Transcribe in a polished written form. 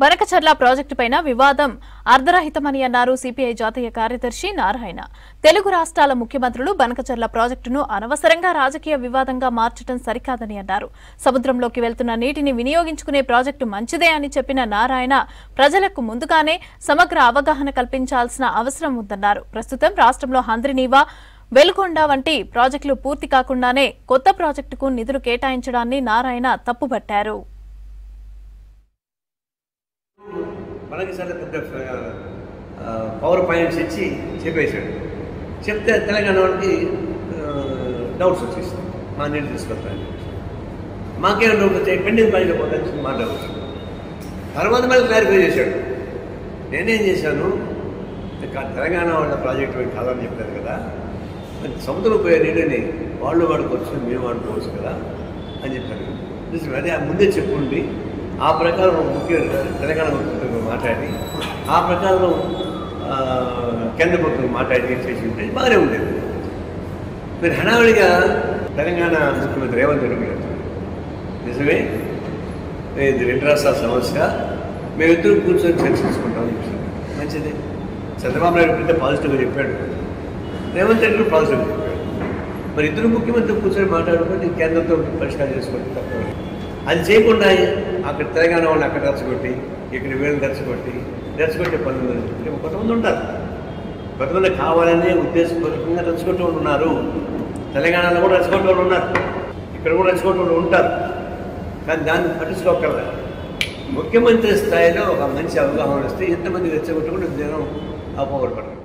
బనకచర్ల ప్రాజెక్టుపైన వివాదం అర్ధరహితమని అన్నారు సిపిఐ జాతీయ కార్యదర్శి నారాయణ. తెలుగు రాష్ట్రాల ముఖ్యమంత్రులు బనకచర్ల ప్రాజెక్టును అనవసరంగా రాజకీయ వివాదంగా మార్చడం సరికాదని అన్నారు. సముద్రంలోకి వెళ్తున్న నీటిని వినియోగించుకునే ప్రాజెక్టు మంచిదే అని చెప్పిన నారాయణ ప్రజలకు ముందుగానే సమగ్ర అవగాహన కల్పించాల్సిన అవసరం ఉందన్నారు. ప్రస్తుతం రాష్ట్రంలో హంద్రినీవా, వెలుగొండ వంటి ప్రాజెక్టులు పూర్తి కాకుండానే కొత్త ప్రాజెక్టుకు నిధులు కేటాయించడాన్ని నారాయణ తప్పుపట్టారు. మనకి చాలా పెద్ద పవర్ పాయింట్స్ ఇచ్చి చెప్పేశాడు. చెప్తే తెలంగాణ వాళ్ళకి డౌట్స్ వచ్చేస్తాయి. మా నీళ్ళు తీసుకొస్తాను మాకేమైనా డౌట్ వచ్చాయి, పెండింగ్ పాయింట్ పోతాను మా డౌట్స్. తర్వాత మళ్ళీ క్లారిఫై చేశాడు. నేనేం చేశాను, తెలంగాణ వాళ్ళ ప్రాజెక్టు కాదని చెప్పారు కదా, సముద్రం పోయే నీళ్ళని వాళ్ళు వాడుకోవచ్చు, మేము వాడుకోవచ్చు కదా అని చెప్పాను. అదే ముందే చెప్పుండి ఆ ప్రకారం తెలంగాణ ముఖ్యమంత్రితో మాట్లాడి ఆ ప్రకారం కేంద్ర ప్రభుత్వం మాట్లాడి చేసి ఉంటే బాగానే ఉండేది. మీరు హడావిడిగా తెలంగాణ ముఖ్యమంత్రి రేవంత్ రెడ్డి గారు నిజమే ఇది రెండు రాష్ట్రాల సమస్య, మేమిద్దరూ కూర్చొని చర్చించుకుంటామని చెప్పారు. మంచిది. చంద్రబాబు నాయుడు పెద్ద పాజిటివ్గా చెప్పాడు, రేవంత్ రెడ్డి కూడా పాజిటివ్గా చెప్పాడు. మరి ఇద్దరు ముఖ్యమంత్రి కూర్చొని మాట్లాడుకొని కేంద్రంతో పరిష్కారం చేసుకోండి తప్ప అది చేయకుండా అక్కడ తెలంగాణ వాళ్ళని అక్కడ రెచ్చగొట్టి ఇక్కడ వీళ్ళని రెచ్చగొట్టే పనులు కొంతమంది ఉంటారు. కొంతమంది కావాలనే ఉద్దేశపూర్వకంగా రెచ్చగొట్టే వాళ్ళు ఉన్నారు. తెలంగాణలో కూడా రెచ్చగొట్టే వాళ్ళు ఉన్నారు, ఇక్కడ కూడా రెచ్చగొట్టే వాళ్ళు ఉంటారు. కానీ దాన్ని పట్టించుకోగలరు. ముఖ్యమంత్రి స్థాయిలో ఒక మంచి అవగాహన వస్తే ఎంతమంది రెచ్చగొట్టుకుంటే జనం అపోగొడపడరు.